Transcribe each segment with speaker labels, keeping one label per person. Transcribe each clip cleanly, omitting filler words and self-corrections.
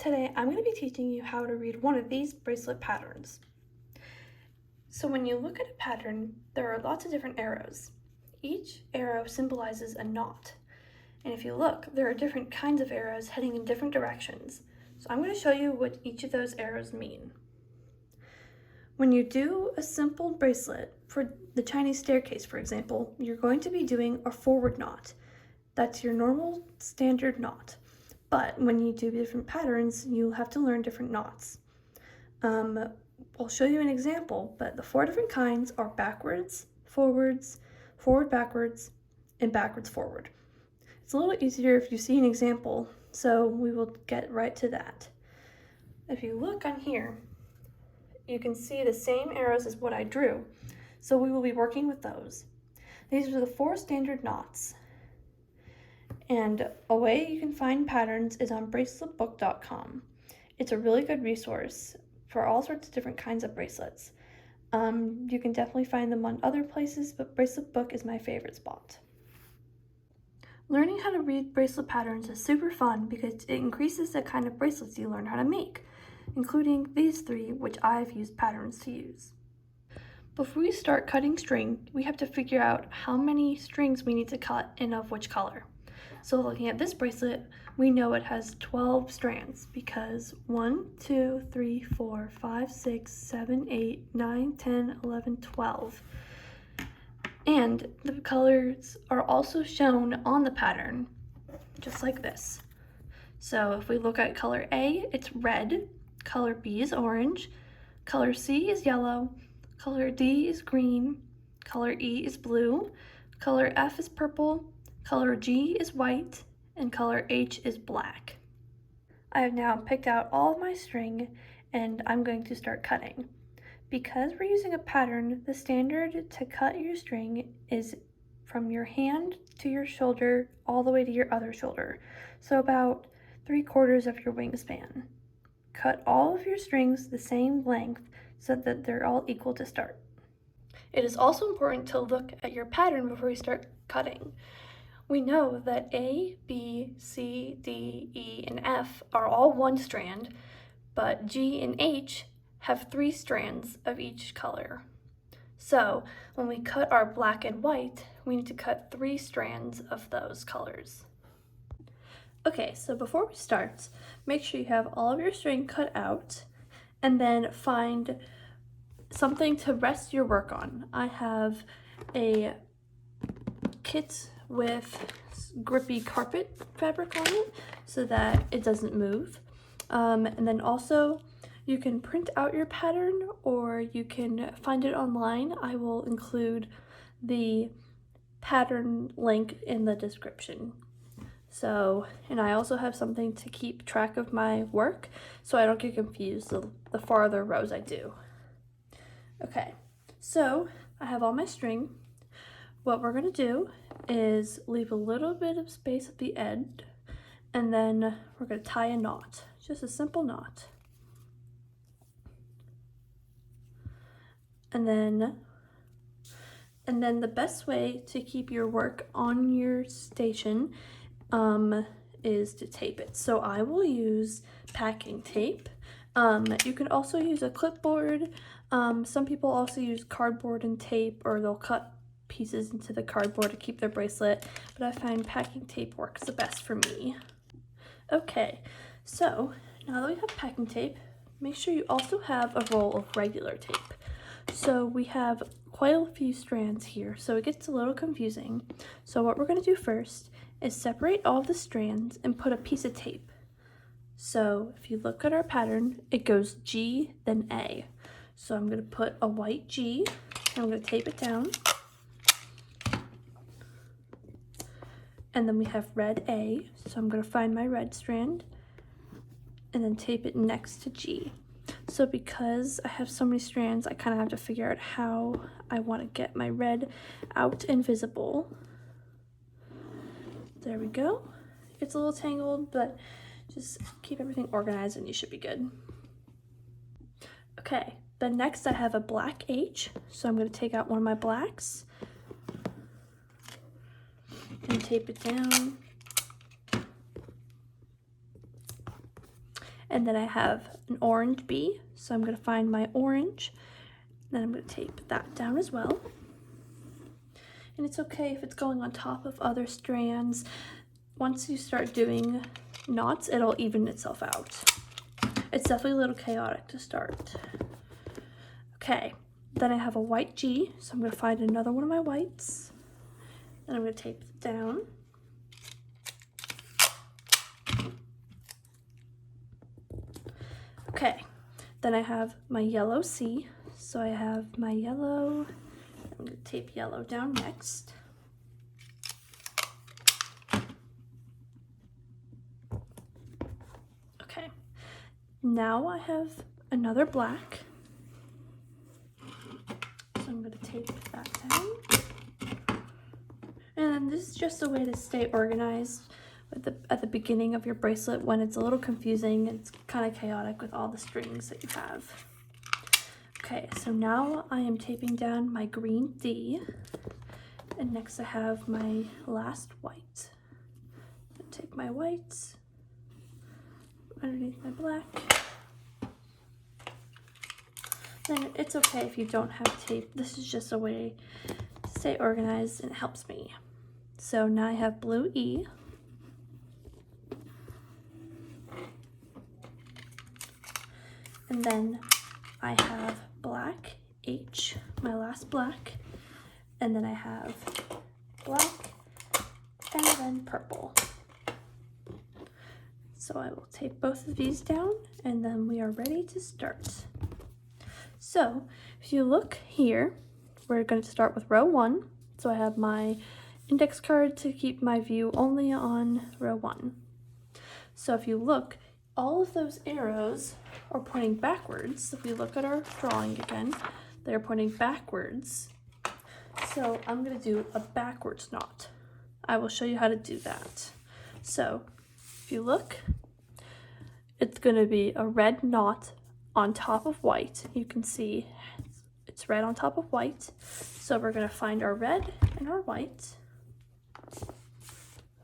Speaker 1: Today I'm going to be teaching you how to read one of these bracelet patterns. So when you look at a pattern, there are lots of different arrows. Each arrow symbolizes a knot. And if you look, there are different kinds of arrows heading in different directions. So I'm going to show you what each of those arrows mean. When you do a simple bracelet, for the Chinese staircase for example, you're going to be doing a forward knot. That's your normal standard knot. But when you do different patterns, you have to learn different knots. I'll show you an example, but the 4 different kinds are backwards, forwards, forward backwards, and backwards forward. It's a little easier if you see an example, so we will get right to that. If you look on here, you can see the same arrows as what I drew, so we will be working with those. These are the 4 standard knots. And a way you can find patterns is on braceletbook.com. It's a really good resource for all sorts of different kinds of bracelets. You can definitely find them on other places, but Bracelet Book is my favorite spot. Learning how to read bracelet patterns is super fun because it increases the kind of bracelets you learn how to make, including these 3, which I've used patterns to use. Before we start cutting string, we have to figure out how many strings we need to cut and of which color. So looking at this bracelet, we know it has 12 strands because 1, 2, 3, 4, 5, 6, 7, 8, 9, 10, 11, 12. And the colors are also shown on the pattern, just like this. So if we look at color A, it's red, color B is orange, color C is yellow, color D is green, color E is blue, color F is purple, color G is white, and color H is black. I have now picked out all of my string and I'm going to start cutting. Because we're using a pattern, the standard to cut your string is from your hand to your shoulder all the way to your other shoulder, so about 3/4 of your wingspan. Cut all of your strings the same length so that they're all equal to start. It is also important to look at your pattern before you start cutting. We know that A, B, C, D, E, and F are all 1 strand, but G and H have 3 strands of each color. So when we cut our black and white, we need to cut 3 strands of those colors. Okay, so before we start, make sure you have all of your string cut out and then find something to rest your work on. I have a kit with grippy carpet fabric on it so that it doesn't move. And then also you can print out your pattern or you can find it online. I will include the pattern link in the description. So, and I also have something to keep track of my work so I don't get confused the farther rows I do. Okay, so I have all my string. What we're gonna do is leave a little bit of space at the end and then we're gonna tie a knot, just a simple knot. And then the best way to keep your work on your station is to tape it. So I will use packing tape. You can also use a clipboard. Some people also use cardboard and tape, or they'll cut pieces into the cardboard to keep their bracelet, but I find packing tape works the best for me. Okay, so now that we have packing tape, make sure you also have a roll of regular tape. So we have quite a few strands here, so it gets a little confusing. So what we're going to do first is separate all the strands and put a piece of tape. So if you look at our pattern, it goes G, then A. So I'm going to put a white G, and I'm going to tape it down. And then we have red A, so I'm going to find my red strand and then tape it next to G. So because I have so many strands, I kind of have to figure out how I want to get my red out and visible. There we go. It gets a little tangled, but just keep everything organized and you should be good. Okay, then next I have a black H, so I'm going to take out one of my blacks and tape it down. And then I have an orange bee, so I'm going to find my orange. Then I'm going to tape that down as well. And it's okay if it's going on top of other strands. Once you start doing knots, it'll even itself out. It's definitely a little chaotic to start. Okay, then I have a white G, so I'm going to find another one of my whites. Then I'm going to tape it down. Okay, then I have my yellow C, so I have my yellow. I'm going to tape yellow down next. Okay, now I have another black. So I'm going to tape that down. And this is just a way to stay organized at the beginning of your bracelet when it's a little confusing and it's kind of chaotic with all the strings that you have. Okay, so now I am taping down my green D, and next I have my last white. Take my whites underneath my black. Then it's okay if you don't have tape. This is just a way to stay organized and it helps me. So now I have blue E. And then I have black H, my last black. And then I have black and then purple. So I will tape both of these down and then we are ready to start. So if you look here, we're going to start with row 1. So I have my index card to keep my view only on row 1. So if you look, all of those arrows are pointing backwards. If we look at our drawing again, they're pointing backwards. So I'm going to do a backwards knot. I will show you how to do that. So if you look, it's going to be a red knot on top of white. You can see it's red on top of white. So we're going to find our red and our white,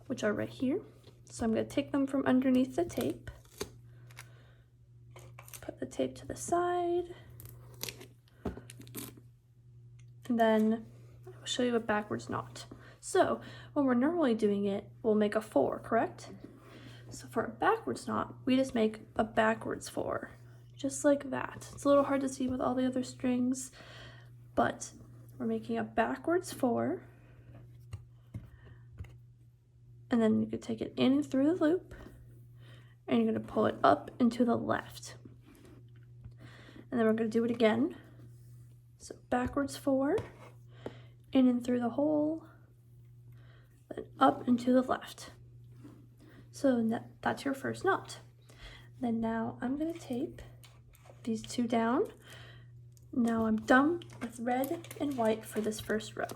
Speaker 1: which are right here. So I'm going to take them from underneath the tape, put the tape to the side, and then I will show you a backwards knot. So when we're normally doing it, we'll make a 4, correct? So for a backwards knot, we just make a backwards 4, just like that. It's a little hard to see with all the other strings, but we're making a backwards 4, and then you could take it in through the loop, and you're going to pull it up and to the left. And then we're going to do it again. So backwards 4, in and through the hole, then up and to the left. So that's your first knot. Then now I'm going to tape these two down. Now I'm done with red and white for this first row.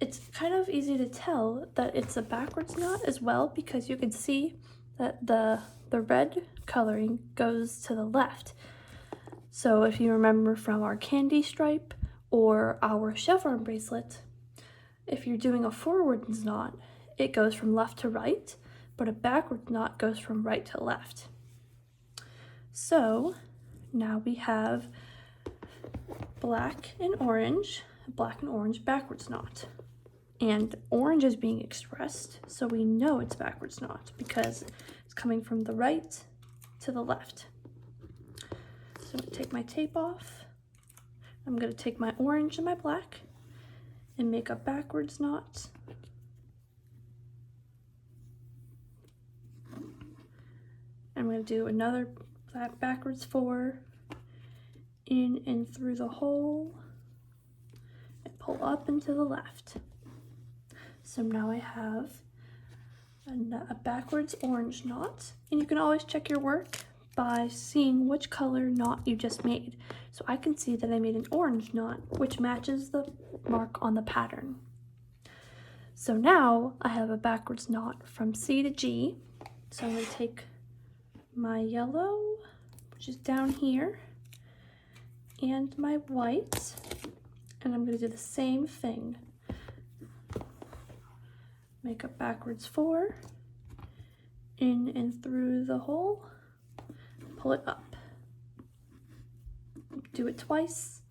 Speaker 1: It's kind of easy to tell that it's a backwards knot as well because you can see that the red coloring goes to the left. So if you remember from our candy stripe or our chevron bracelet, if you're doing a forwards knot, it goes from left to right, but a backwards knot goes from right to left. So now we have black and orange backwards knot. And orange is being expressed, so we know it's backwards knot because it's coming from the right to the left. So I'm going to take my tape off. I'm going to take my orange and my black and make a backwards knot. I'm going to do another backwards 4 in and through the hole and pull up and to the left. So now I have a backwards orange knot, and you can always check your work by seeing which color knot you just made. So I can see that I made an orange knot, which matches the mark on the pattern. So now I have a backwards knot from C to G. So I'm going to take my yellow, which is down here, and my white, and I'm going to do the same thing. Make a backwards 4, in and through the hole, pull it up. Do it twice,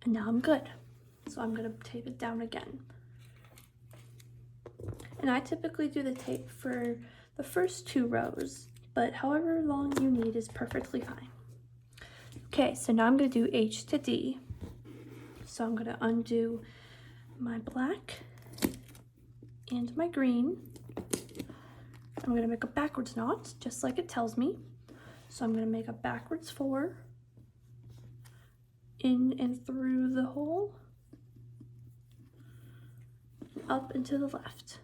Speaker 1: and now I'm good. So I'm gonna tape it down again. And I typically do the tape for the first 2 rows, but however long you need is perfectly fine. Okay, so now I'm gonna do H to D. So I'm gonna undo my black and my green. I'm gonna make a backwards knot, just like it tells me. So I'm gonna make a backwards 4, in and through the hole, up and to the left.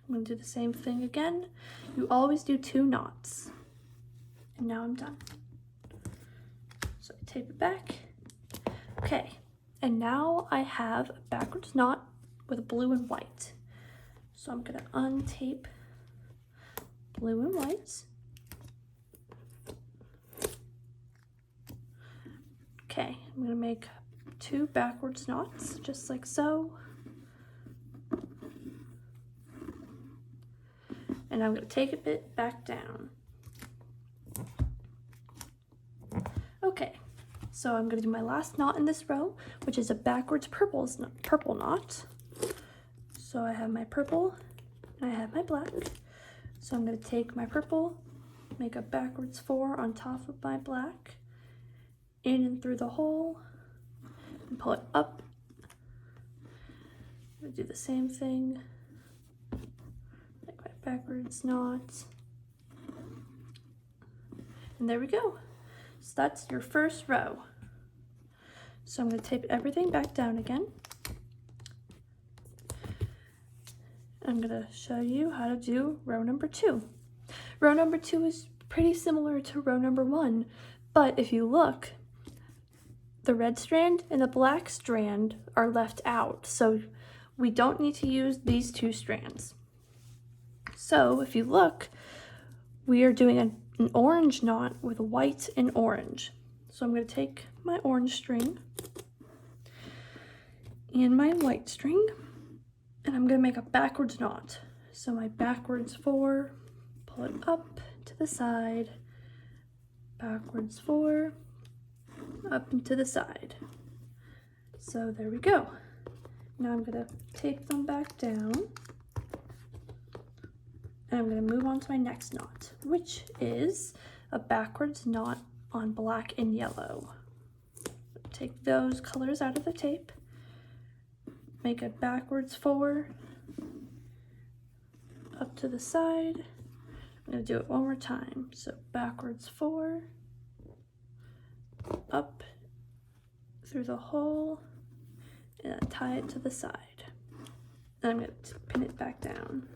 Speaker 1: I'm gonna do the same thing again. You always do 2 knots. And now I'm done. So I tape it back. Okay, and now I have a backwards knot with blue and white. So I'm gonna untape blue and white. Okay, I'm gonna make 2 backwards knots, just like so. And I'm gonna take it back down. Okay, so I'm gonna do my last knot in this row, which is a backwards purple knot. So I have my purple and I have my black. So I'm gonna take my purple, make a backwards 4 on top of my black, in and through the hole, and pull it up. I'm gonna do the same thing. Backwards knot, and there we go. So that's your first row. So I'm going to tape everything back down again. I'm going to show you how to do row number 2. Row number 2 is pretty similar to row number 1, but if you look, the red strand and the black strand are left out, so we don't need to use these 2 strands. So if you look, we are doing an orange knot with white and orange. So I'm going to take my orange string and my white string, and I'm going to make a backwards knot. So my backwards 4, pull it up to the side, backwards 4, up and to the side. So there we go. Now I'm going to tape them back down. And I'm going to move on to my next knot, which is a backwards knot on black and yellow. Take those colors out of the tape, make a backwards 4, up to the side. I'm going to do it one more time. So backwards 4, up through the hole, and then tie it to the side. Then I'm going to pin it back down.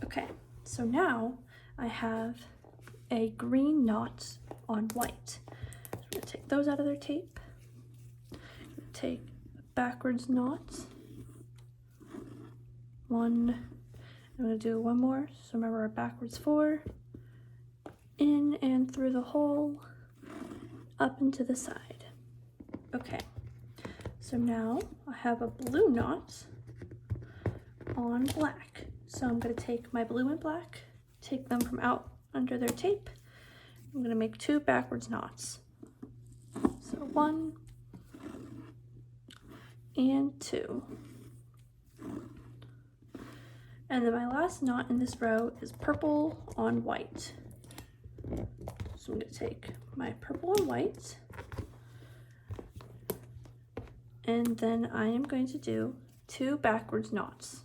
Speaker 1: Okay, so now I have a green knot on white. So I'm going to take those out of their tape. Take a backwards knot. 1. I'm going to do one more. So remember our backwards 4. In and through the hole, up and to the side. Okay, so now I have a blue knot on black. So I'm going to take my blue and black, take them from out under their tape. I'm going to make 2 backwards knots. So 1 and 2. And then my last knot in this row is purple on white. So I'm going to take my purple and white, and then I am going to do 2 backwards knots.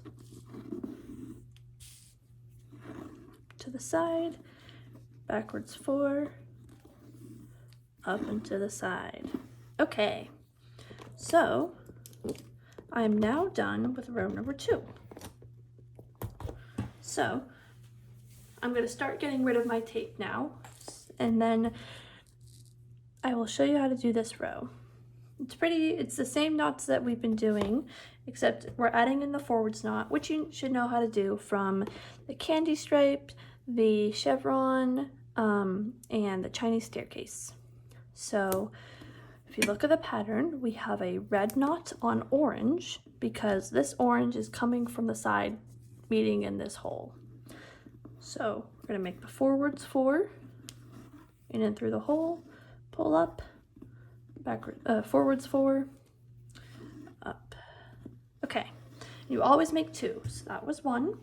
Speaker 1: To the side, backwards 4, up and to the side. Okay, so I'm now done with row number 2. So I'm going to start getting rid of my tape now, and then I will show you how to do this row. It's the same knots that we've been doing, except we're adding in the forwards knot, which you should know how to do from the candy stripe, the chevron, and the Chinese staircase. So if you look at the pattern, we have a red knot on orange, because this orange is coming from the side meeting in this hole. So we're going to make the forwards 4, in and through the hole, pull up, backward, forwards 4, up. Okay, you always make 2. So that was 1.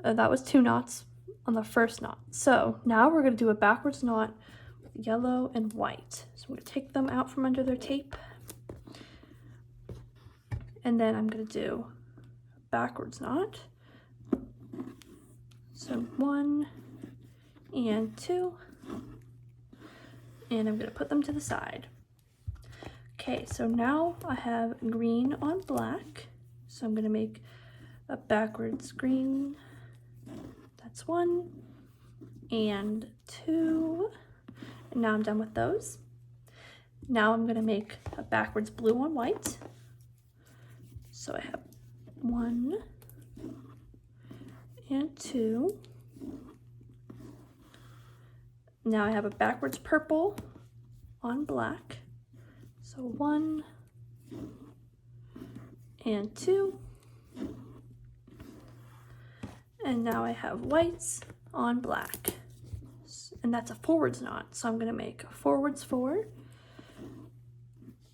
Speaker 1: That was 2 knots on the first knot. So now we're going to do a backwards knot with yellow and white. So I'm going to take them out from under their tape. And then I'm going to do a backwards knot. So 1 and 2. And I'm going to put them to the side. Okay, so now I have green on black. So I'm going to make a backwards green. That's 1 and 2. And now I'm done with those. Now I'm going to make a backwards blue on white. So I have 1 and 2. Now I have a backwards purple on black. So 1 and 2. And now I have whites on black. And that's a forwards knot. So I'm going to make a forwards 4.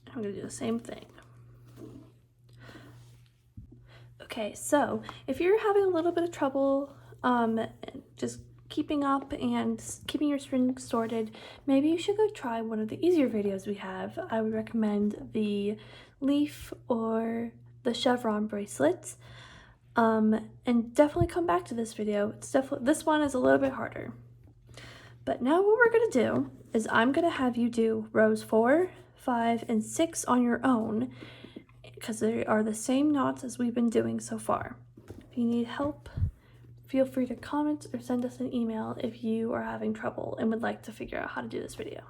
Speaker 1: I'm going to do the same thing. Okay, so if you're having a little bit of trouble just keeping up and keeping your strings sorted, maybe you should go try one of the easier videos we have. I would recommend the leaf or the chevron bracelets. And definitely come back to this video. This one is a little bit harder. But now what we're going to do is I'm going to have you do rows 4, 5, and 6 on your own, because they are the same knots as we've been doing so far. If you need help, feel free to comment or send us an email if you are having trouble and would like to figure out how to do this video.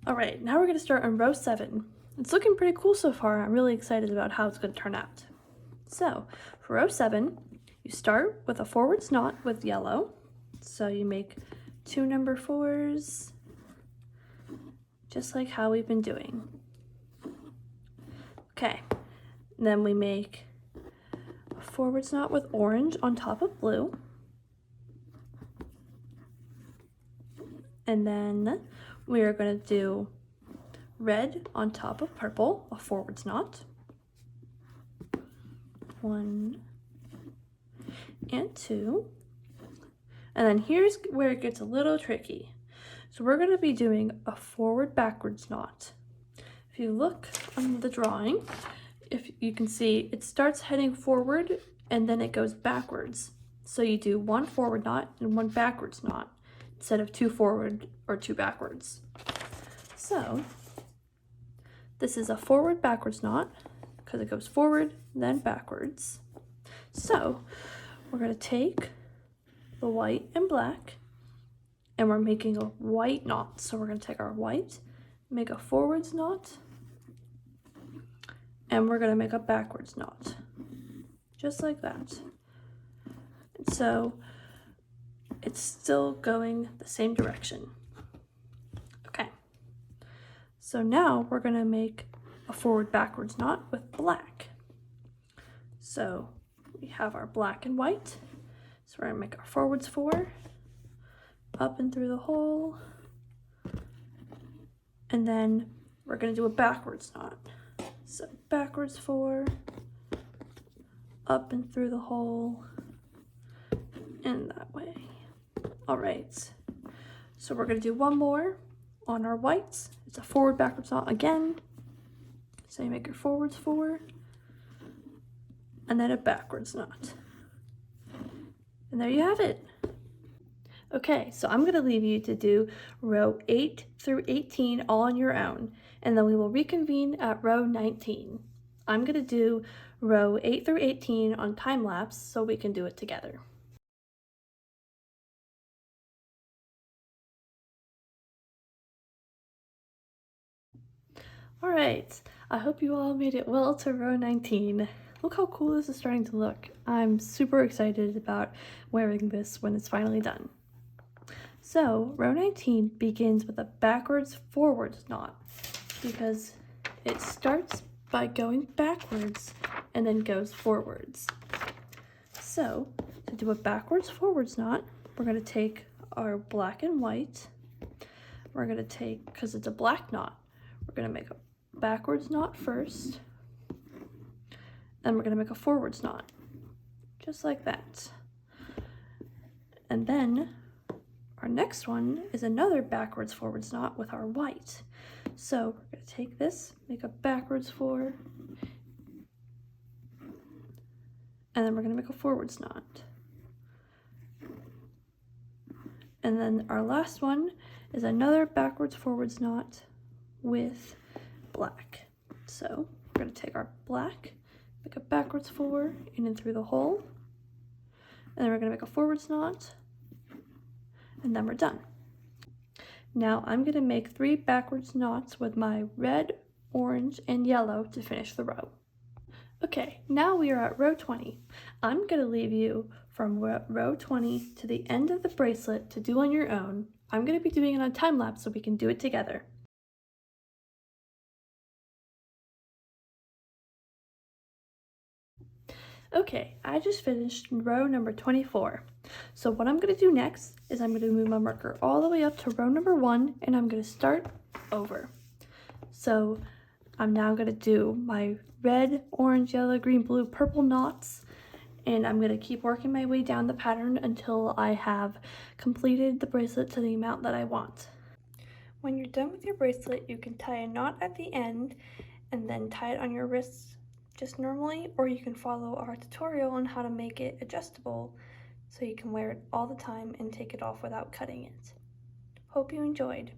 Speaker 1: Alright, now we're going to start on row 7. It's looking pretty cool so far. I'm really excited about how it's going to turn out. So, for row 7, you start with a forwards knot with yellow. So you make 2 number 4s, just like how we've been doing. Okay, then we make a forwards knot with orange on top of blue. And then we are going to do red on top of purple, a forwards knot. 1 and 2. And then here's where it gets a little tricky. So we're going to be doing a forward backwards knot. If you look on the drawing, if you can see, it starts heading forward and then it goes backwards. So you do 1 forward knot and 1 backwards knot instead of 2 forward or 2 backwards. So this is a forward backwards knot because it goes forward then backwards. So we're going to take the white and black and we're making a white knot. So we're going to take our white, make a forwards knot, and we're going to make a backwards knot, just like that. And so it's still going the same direction. Okay, so now we're going to make a forward backwards knot with black. So we have our black and white. So we're going to make our forwards 4, up and through the hole, and then we're going to do a backwards knot. So backwards 4, up and through the hole, and that way. All right, so we're going to do one more on our whites. It's a forward backwards knot again. So you make your forwards 4, and then a backwards knot. And there you have it. Okay, so I'm going to leave you to do row 8 through 18 all on your own, and then we will reconvene at row 19. I'm going to do row 8 through 18 on time lapse so we can do it together. All right, I hope you all made it well to row 19. Look how cool this is starting to look. I'm super excited about wearing this when it's finally done. So row 19 begins with a backwards forwards knot because it starts by going backwards and then goes forwards. So to do a backwards forwards knot, we're going to take our black and white. We're going to take, because it's a black knot, we're going to make a backwards knot first, and we're going to make a forwards knot, just like that. And then our next one is another backwards forwards knot with our white. So we're going to take this, make a backwards four, and then we're going to make a forwards knot. And then our last one is another backwards forwards knot with black. So we're going to take our black, make a backwards four in and through the hole, and then we're going to make a forwards knot, and then we're done. Now I'm going to make 3 backwards knots with my red, orange, and yellow to finish the row. Okay, now we are at row 20. I'm going to leave you from row 20 to the end of the bracelet to do on your own. I'm going to be doing it on time lapse so we can do it together. Okay, I just finished row number 24. So what I'm going to do next is I'm going to move my marker all the way up to row number 1 and I'm going to start over. So I'm now going to do my red, orange, yellow, green, blue, purple knots, and I'm going to keep working my way down the pattern until I have completed the bracelet to the amount that I want. When you're done with your bracelet, you can tie a knot at the end and then tie it on your wrists just normally, or you can follow our tutorial on how to make it adjustable so you can wear it all the time and take it off without cutting it. Hope you enjoyed.